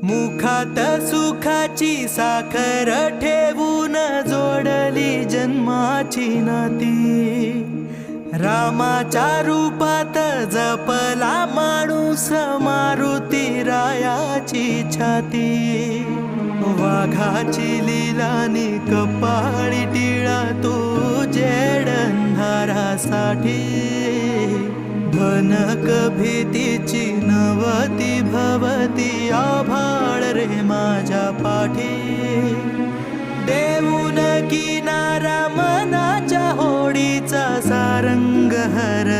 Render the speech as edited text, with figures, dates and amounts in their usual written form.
मुखात सुखाची साखर ठेवून जोडली जन्माची नाती। रामाच्या रूपात जपला माणूस मारुती रायाची छाती। वाघाची लीलानी कपाळी टिळा तू जेडंधारासाठी। भनक भीतीची नवती भवती आभाळ रे माझ्या पाठी। देऊन किनारा मनाच्या होडीचा सारंग हर